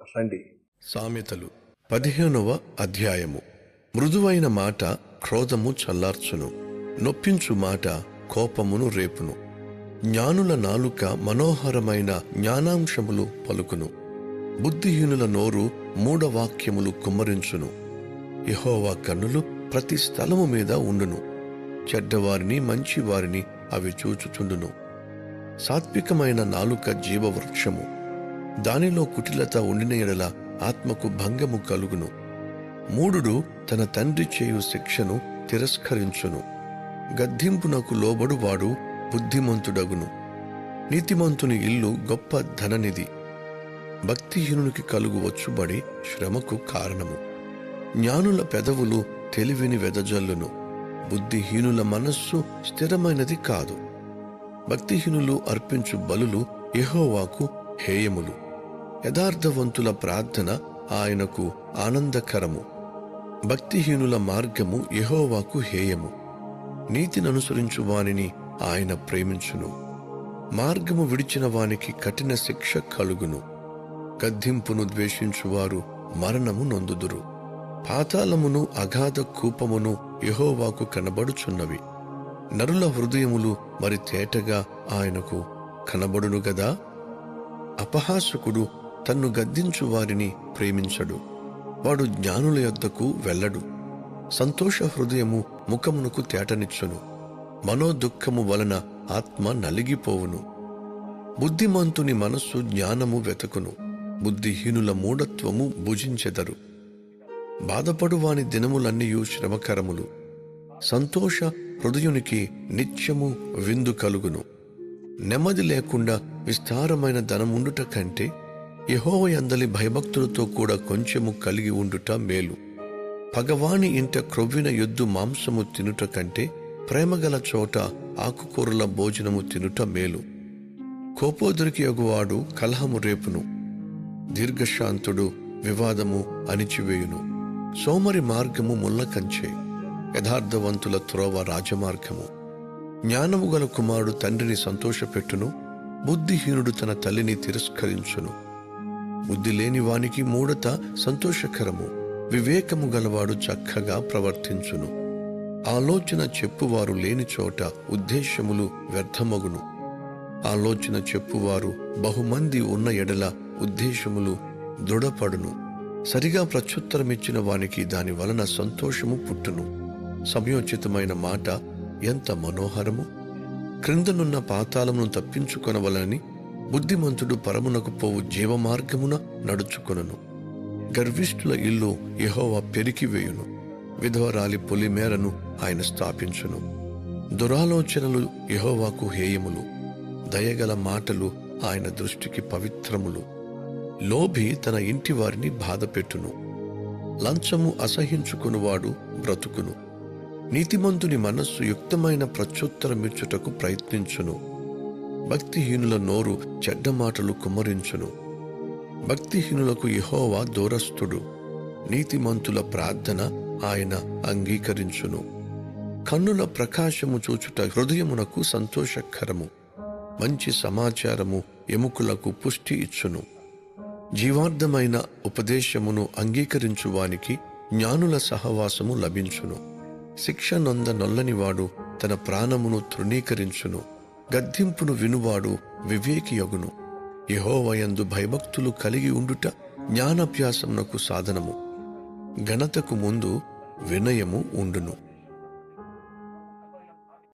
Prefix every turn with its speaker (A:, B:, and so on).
A: రండి.
B: సామెతలు 15వ అధ్యాయము. మృదువైన మాట క్రోధము చల్లార్చును, నొప్పించు మాట కోపమును రేపును. జ్ఞానుల నాలుక మనోహరమైన జ్ఞానాంశములు పలుకును, బుద్ధిహీనుల నోరు మూఢవాక్యములు కుమ్మరించును. యెహోవా కన్నులు ప్రతి స్థలము మీద ఉండును, చెడ్డవారిని మంచివారిని అవి చూచుచుండును. సాత్వికమైన నాలుక జీవవృక్షము, దానిలో కుటిలత ఉండిన ఎడల ఆత్మకు భంగము కలుగును. మూఢుడు తన తండ్రి చేయు శిక్షను తిరస్కరించును, గద్దింపునకు లోబడువాడు బుద్ధిమంతుడగును. నీతిమంతుని ఇల్లు గొప్ప ధననిధి, భక్తిహీనునికి కలుగు వచ్చుబడి శ్రమకు కారణము. జ్ఞానుల పెదవులు తెలివిని వెదజల్లును, బుద్ధిహీనుల మనస్సు స్థిరమైనది కాదు. భక్తిహీనులు అర్పించు బలులు యెహోవాకు హేయములు, యథార్థవంతుల ప్రార్థన ఆయనకు ఆనందకరము. భక్తిహీనుల మార్గము యెహోవాకు హేయము, నీతిననుసరించు వానిని ఆయన ప్రేమించును. మార్గము విడిచిన వానికి కఠిన శిక్ష కలుగును, గద్దింపును ద్వేషించువారు మరణము నొందుదురు. పాతాళమును అగాధ కూపమును యెహోవాకు కనబడుచున్నవి, నరుల హృదయములు మరి తేటగా ఆయనకు కనబడును గదా. అపహాసకుడు తన్ను గద్దించు వారిని ప్రేమించడు, వాడు జ్ఞానుల యొద్దకు వెళ్ళడు. సంతోష హృదయము ముఖమునకు తేటనిచ్చును, మనోదుఃఖము వలన ఆత్మ నలిగిపోవును. బుద్ధిమంతుని మనస్సు జ్ఞానము వెతకును, బుద్ధిహీనుల మూఢత్వము భుజించెదరు. బాధపడువాని దినములన్నీయు శ్రమకరములు, సంతోష హృదయునికి నిత్యము విందు కలుగును. నెమ్మది లేకుండా విస్తారమైన ధనముండుట కంటే యెహోవా యందలి భయభక్తులతో కూడా కొంచెము కలిగి ఉండుట మేలు. పగవాని ఇంట క్రొవ్విన ఎద్దు మాంసము తినుట కంటే ప్రేమగల చోట ఆకుకూరల భోజనము తినుట మేలు. కోపోదరికి యగువాడు కలహము రేపును, దీర్ఘశాంతుడు వివాదము అణిచివేయును. సోమరి మార్గము ముళ్ళ కంచె, యథార్థవంతుల త్రోవ రాజమార్గము. జ్ఞానము గల కుమారుడు తండ్రిని సంతోషపెట్టును, బుద్ధిహీనుడు తన తల్లిని తిరస్కరించును. బుద్ధి లేని వానికి మూఢత సంతోషకరము, వివేకము గలవాడు చక్కగా ప్రవర్తించును. ఆలోచన చెప్పువారు లేని చోట ఉద్దేశములు వ్యర్థమగును, ఆలోచన చెప్పువారు బహుమంది ఉన్న ఎడల ఉద్దేశములు దృఢపడును. సరిగా ప్రత్యుత్తరమిచ్చిన వానికి దాని వలన సంతోషము పుట్టును. సమయోచితమైన మాట ఎంత మనోహరము. క్రిందనున్న పాతాళమును తప్పించుకొనవలని బుద్ధిమంతుడు పరమునకు పోవు జీవమార్గమున నడుచుకొనును. గర్విష్ఠుల ఇల్లు యెహోవా పెరికివేయును, విధవరాలి పొలిమేరను ఆయన స్థాపించును. దురాలోచనలు యెహోవాకు హేయములు, దయగల మాటలు ఆయన దృష్టికి పవిత్రములు. లోభి తన ఇంటి వారిని బాధపెట్టును, లంచము అసహించుకునివాడు బ్రతుకును. నీతిమంతుని మనస్సు యుక్తమైన ప్రత్యుత్తరమిచ్చుటకు ప్రయత్నించును, భక్తిహీనుల నోరు చెడ్డ మాటలు కుమ్మరించును. భక్తిహీనులకు యెహోవా దూరస్థుడు, నీతిమంతుల ప్రార్థన ఆయన అంగీకరించును. కన్నుల ప్రకాశము చూచుట హృదయమునకు సంతోషకరము, మంచి సమాచారము ఎముకలకు పుష్టి ఇచ్చును. జీవార్థమైన ఉపదేశమును అంగీకరించువానికి జ్ఞానుల సహవాసము లభించును. శిక్ష నొల్లనివాడు తన ప్రాణమును తృణీకరించును, గద్దింపును వినువాడు వివేకియగును. యెహోవా యందు భయభక్తులు కలిగి ఉండుట జ్ఞానాభ్యాసమునకు సాధనము, ఘనతకు ముందు వినయము ఉండును.